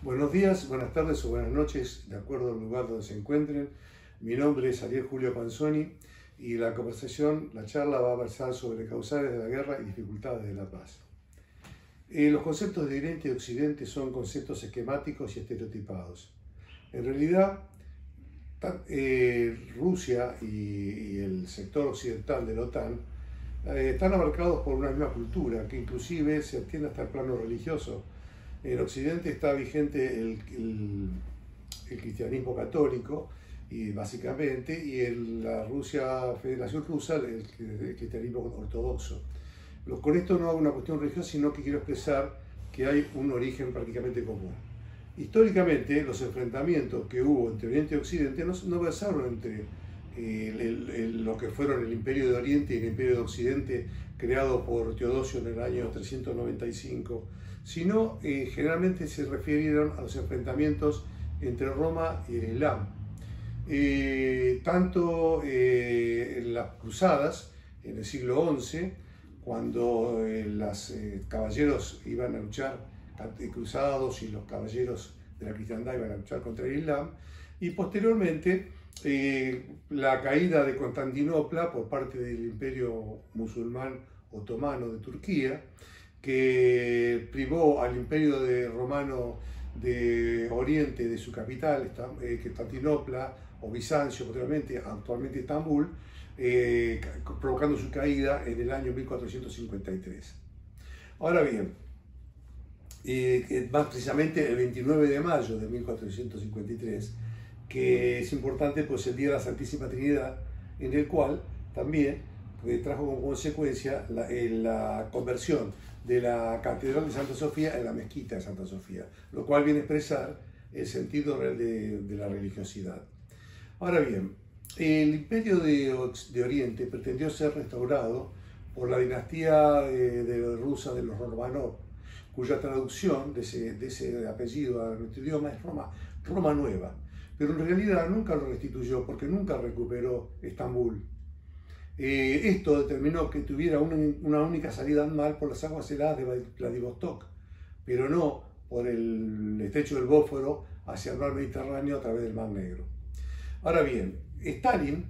Buenos días, buenas tardes o buenas noches, de acuerdo al lugar donde se encuentren. Mi nombre es Ariel Julio Panzoni y la charla va a versar sobre causales de la guerra y dificultades de la paz. Los conceptos de Oriente y Occidente son conceptos esquemáticos y estereotipados. En realidad, Rusia y el sector occidental de la OTAN están abarcados por una misma cultura, que inclusive se extiende hasta el plano religioso. En Occidente está vigente el cristianismo católico, y básicamente, y en la Federación Rusa el cristianismo ortodoxo. Con esto no hago una cuestión religiosa, sino que quiero expresar que hay un origen prácticamente común. Históricamente, los enfrentamientos que hubo entre Oriente y Occidente no versaron entre lo que fueron el Imperio de Oriente y el Imperio de Occidente creado por Teodosio en el año 395, sino generalmente se refirieron a los enfrentamientos entre Roma y el Islam. Tanto en las cruzadas, en el siglo XI, cuando los caballeros iban a luchar, cruzados, y los caballeros de la cristiandad iban a luchar contra el Islam, y posteriormente la caída de Constantinopla por parte del Imperio musulmán otomano de Turquía, que privó al Imperio romano de Oriente de su capital, Constantinopla, o Bizancio, posteriormente, actualmente Estambul, provocando su caída en el año 1453. Ahora bien, más precisamente el 29 de mayo de 1453, que es importante, pues el Día de la Santísima Trinidad, en el cual también trajo como consecuencia la conversión de la Catedral de Santa Sofía en la Mezquita de Santa Sofía, lo cual viene a expresar el sentido real de la religiosidad. Ahora bien, el Imperio de Oriente pretendió ser restaurado por la dinastía rusa de los Romanov, cuya traducción de ese apellido a nuestro idioma es Roma Nueva, pero en realidad nunca lo restituyó porque nunca recuperó Estambul. Esto determinó que tuviera una única salida al mar por las aguas heladas de Vladivostok, pero no por el estrecho del Bósforo hacia el mar Mediterráneo a través del Mar Negro. Ahora bien, Stalin,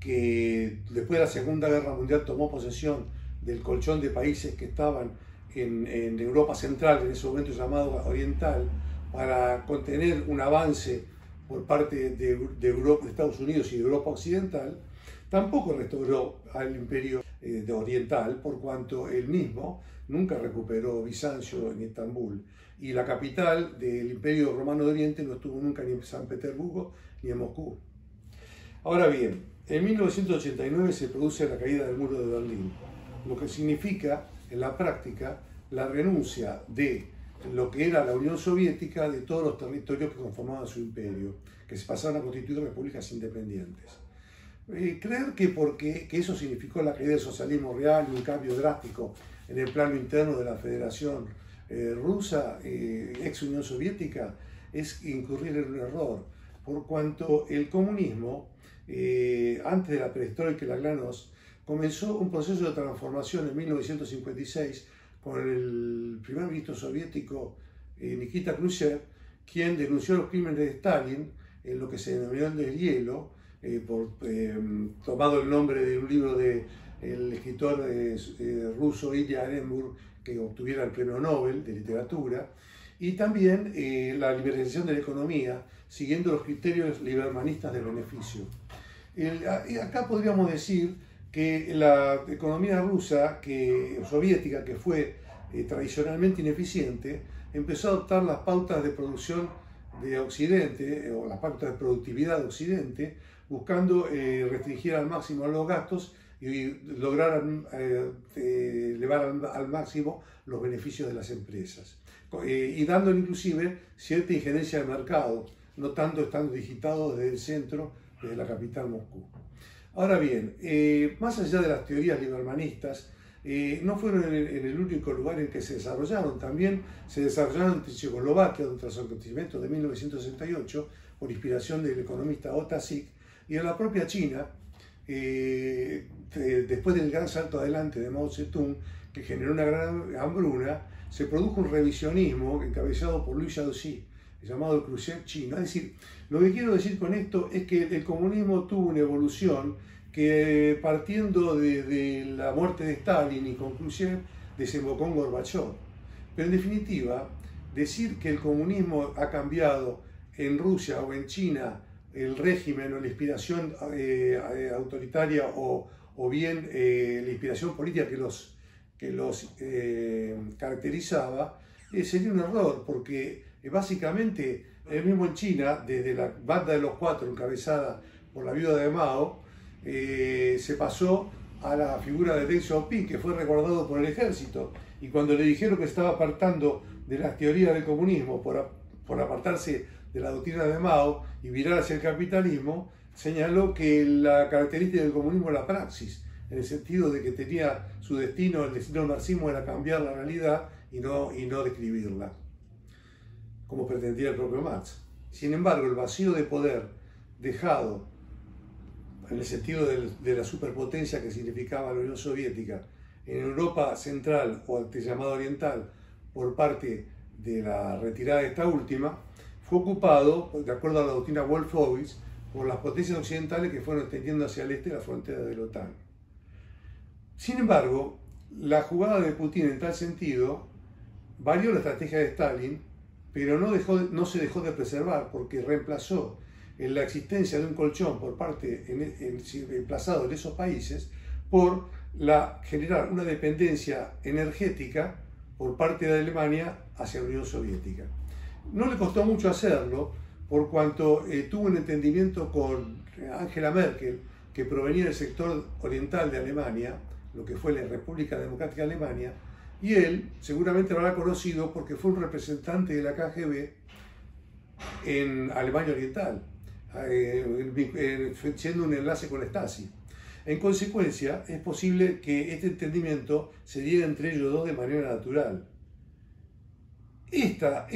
que después de la Segunda Guerra Mundial tomó posesión del colchón de países que estaban en Europa Central, en ese momento llamado Oriental, para contener un avance por parte de Europa, de Estados Unidos y de Europa Occidental, tampoco restauró al Imperio Oriental, por cuanto él mismo nunca recuperó Bizancio ni Estambul, y la capital del Imperio Romano de Oriente no estuvo nunca ni en San Petersburgo ni en Moscú. Ahora bien, en 1989 se produce la caída del muro de Berlín, lo que significa en la práctica la renuncia de lo que era la Unión Soviética de todos los territorios que conformaban su imperio, que se pasaron a constituir repúblicas independientes. Creer que eso significó la caída del socialismo real y un cambio drástico en el plano interno de la Federación Rusa, ex Unión Soviética, es incurrir en un error, por cuanto el comunismo, antes de la perestroika y la glasnost, comenzó un proceso de transformación en 1956 con el primer ministro soviético Nikita Khrushchev, quien denunció los crímenes de Stalin en lo que se denominó el deshielo, tomado el nombre de un libro del escritor ruso Ilya Ehrenburg, que obtuviera el premio Nobel de literatura, y también la liberalización de la economía, siguiendo los criterios libermanistas del beneficio. Acá podríamos decir que la economía rusa, soviética, que fue tradicionalmente ineficiente, empezó a adoptar las pautas de producción de Occidente, o las pautas de productividad de Occidente, buscando restringir al máximo los gastos y lograr elevar al máximo los beneficios de las empresas, y dándole inclusive cierta injerencia del mercado, no tanto estando digitado desde el centro, desde la capital Moscú. Ahora bien, más allá de las teorías libermanistas, no fueron en el único lugar en que se desarrollaron. También se desarrollaron en Checoslovaquia durante los acontecimientos de 1968, por inspiración del economista Ota Sik, y en la propia China, después del gran salto adelante de Mao Zedong, que generó una gran hambruna, se produjo un revisionismo encabezado por Liu Shaoxi, llamado el Khrushchev chino. Es decir, lo que quiero decir con esto es que el comunismo tuvo una evolución que, partiendo de la muerte de Stalin y con Khrushchev, desembocó en Gorbachov. Pero en definitiva, decir que el comunismo ha cambiado en Rusia o en China el régimen o la inspiración autoritaria o bien la inspiración política que los caracterizaba, sería un error, porque básicamente, mismo en China, desde la banda de los cuatro encabezada por la viuda de Mao, se pasó a la figura de Deng Xiaoping, que fue recordado por el ejército, y cuando le dijeron que estaba apartando de las teorías del comunismo por apartarse de la doctrina de Mao y virar hacia el capitalismo, señaló que la característica del comunismo era la praxis, en el sentido de que tenía su destino, el destino del marxismo era cambiar la realidad y no describirla, como pretendía el propio Marx. Sin embargo, el vacío de poder dejado en el sentido de la superpotencia que significaba la Unión Soviética en Europa Central o antes llamada Oriental por parte de la retirada de esta última, fue ocupado, de acuerdo a la doctrina Wolfowitz, por las potencias occidentales que fueron extendiendo hacia el este la frontera de la OTAN. Sin embargo, la jugada de Putin en tal sentido varió la estrategia de Stalin, pero no se dejó de preservar, porque reemplazó en la existencia de un colchón por parte emplazado en esos países por generar una dependencia energética por parte de Alemania hacia la Unión Soviética. No le costó mucho hacerlo, por cuanto tuvo un entendimiento con Angela Merkel, que provenía del sector oriental de Alemania, lo que fue la República Democrática de Alemania, y él seguramente lo habrá conocido porque fue un representante de la KGB en Alemania Oriental, siendo un enlace con la Stasi. En consecuencia, es posible que este entendimiento se diera entre ellos dos de manera natural. Esta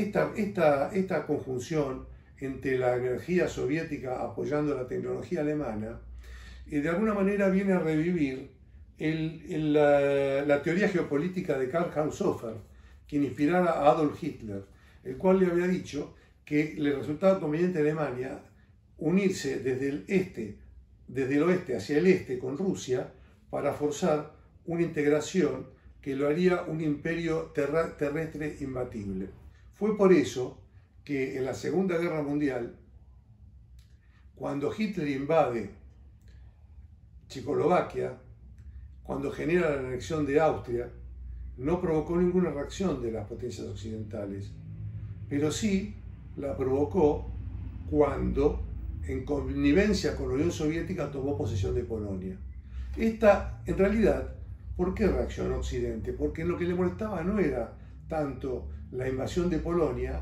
conjunción entre la energía soviética apoyando la tecnología alemana, de alguna manera viene a revivir la teoría geopolítica de Karl Haushofer, quien inspirara a Adolf Hitler, el cual le había dicho que le resultaba conveniente a Alemania unirse desde el oeste hacia el este con Rusia para forzar una integración que lo haría un imperio terrestre imbatible. Fue por eso que en la Segunda Guerra Mundial, cuando Hitler invade Checoslovaquia, cuando genera la anexión de Austria, no provocó ninguna reacción de las potencias occidentales, pero sí la provocó cuando, en connivencia con la Unión Soviética, tomó posesión de Polonia. En realidad, ¿por qué reaccionó Occidente? Porque lo que le molestaba no era tanto la invasión de Polonia,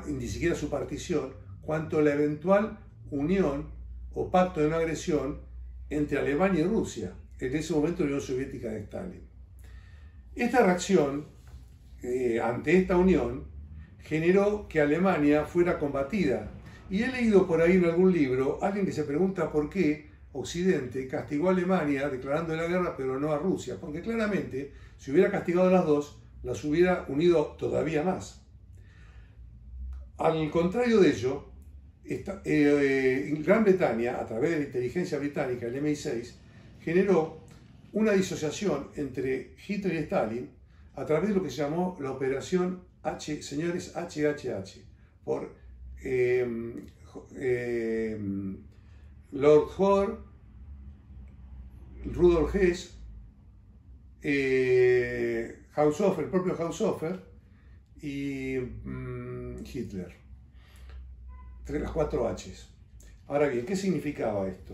ni siquiera su partición, cuanto la eventual unión o pacto de no agresión entre Alemania y Rusia, en ese momento la Unión Soviética de Stalin. Esta reacción ante esta unión generó que Alemania fuera combatida. Y he leído por ahí en algún libro alguien que se pregunta por qué Occidente castigó a Alemania declarando la guerra, pero no a Rusia, porque claramente si hubiera castigado a las dos, las hubiera unido todavía más. Al contrario de ello, Gran Bretaña, a través de la inteligencia británica, el MI6, generó una disociación entre Hitler y Stalin a través de lo que se llamó la operación señores HHH, por Lord Hoare, Rudolf Hess, Haushofer, el propio Haushofer y Hitler. Las 4 H's. Ahora bien, ¿qué significaba esto?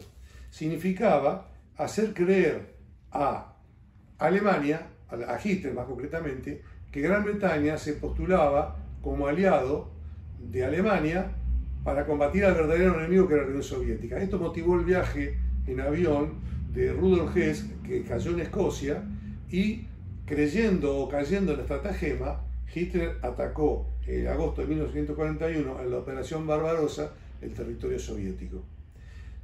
Significaba hacer creer a Alemania, a Hitler más concretamente, que Gran Bretaña se postulaba como aliado de Alemania para combatir al verdadero enemigo que era la Unión Soviética. Esto motivó el viaje en avión de Rudolf Hess, que cayó en Escocia, y creyendo o cayendo en la estratagema, Hitler atacó en agosto de 1941 en la Operación Barbarossa el territorio soviético.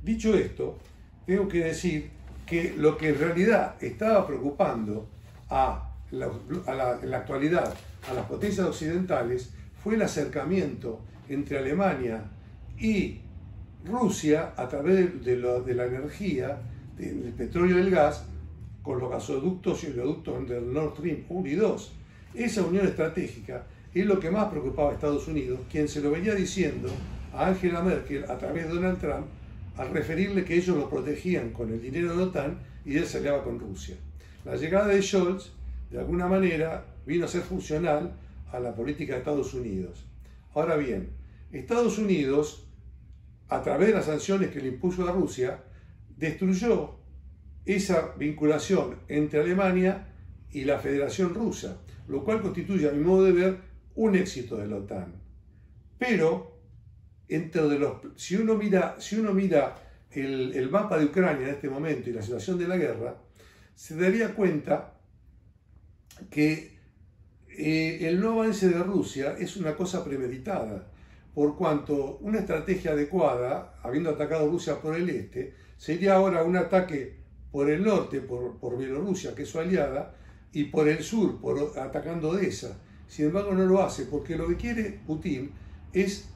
Dicho esto, tengo que decir que lo que en realidad estaba preocupando en la actualidad a las potencias occidentales fue el acercamiento entre Alemania y Rusia a través de la energía, del petróleo y del gas, con los gasoductos y oleoductos del Nord Stream 1 y 2. Esa unión estratégica es lo que más preocupaba a Estados Unidos, quien se lo venía diciendo a Angela Merkel a través de Donald Trump, al referirle que ellos lo protegían con el dinero de la OTAN y él se aliaba con Rusia. La llegada de Scholz, de alguna manera, vino a ser funcional a la política de Estados Unidos. Ahora bien, Estados Unidos, a través de las sanciones que le impuso a Rusia, destruyó esa vinculación entre Alemania y la Federación Rusa, lo cual constituye, a mi modo de ver, un éxito de la OTAN. Pero, si uno mira el mapa de Ucrania en este momento y la situación de la guerra, se daría cuenta que el no avance de Rusia es una cosa premeditada, por cuanto una estrategia adecuada, habiendo atacado Rusia por el este, sería ahora un ataque por el norte, por Bielorrusia, que es su aliada, y por el sur, atacando Odessa. Sin embargo, no lo hace, porque lo que quiere Putin es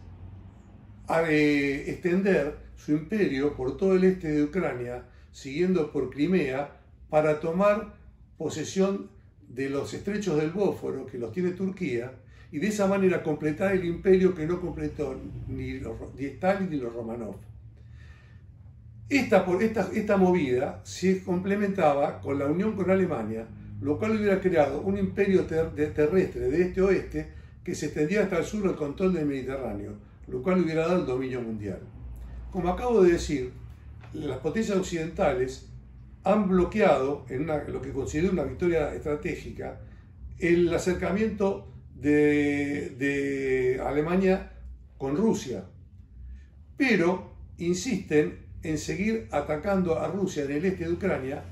extender su imperio por todo el este de Ucrania, siguiendo por Crimea, para tomar posesión de los estrechos del Bósforo, que los tiene Turquía, y de esa manera completar el imperio que no completó ni Stalin ni los Romanov. Esta movida se complementaba con la unión con Alemania, lo cual hubiera creado un imperio terrestre de este a oeste que se extendía hasta el sur del control del Mediterráneo, lo cual hubiera dado el dominio mundial. Como acabo de decir, las potencias occidentales han bloqueado, en lo que considero una victoria estratégica, el acercamiento de Alemania con Rusia, pero insisten en seguir atacando a Rusia en el este de Ucrania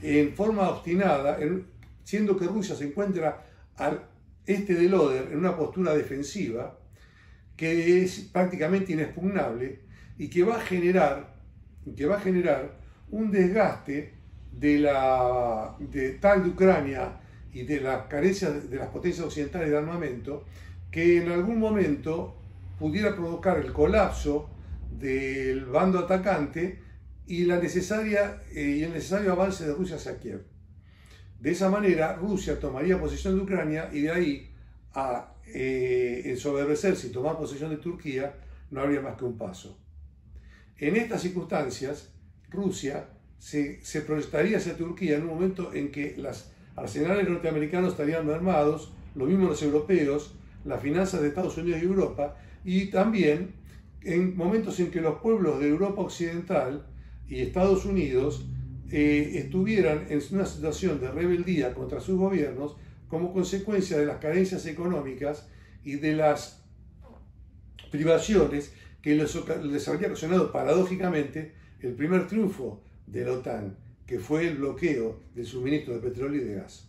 en forma obstinada, siendo que Rusia se encuentra al este del Oder en una postura defensiva que es prácticamente inexpugnable y que va a generar un desgaste de Ucrania y de las carencias de las potencias occidentales de armamento, que en algún momento pudiera provocar el colapso del bando atacante y el necesario avance de Rusia hacia Kiev. De esa manera, Rusia tomaría posesión de Ucrania y de ahí a ensoberbecerse y tomar posesión de Turquía no habría más que un paso. En estas circunstancias, Rusia se proyectaría hacia Turquía en un momento en que los arsenales norteamericanos estarían mermados, lo mismo los europeos, las finanzas de Estados Unidos y Europa, y también en momentos en que los pueblos de Europa Occidental y Estados Unidos estuvieran en una situación de rebeldía contra sus gobiernos como consecuencia de las carencias económicas y de las privaciones que les habría ocasionado paradójicamente el primer triunfo de la OTAN, que fue el bloqueo del suministro de petróleo y de gas.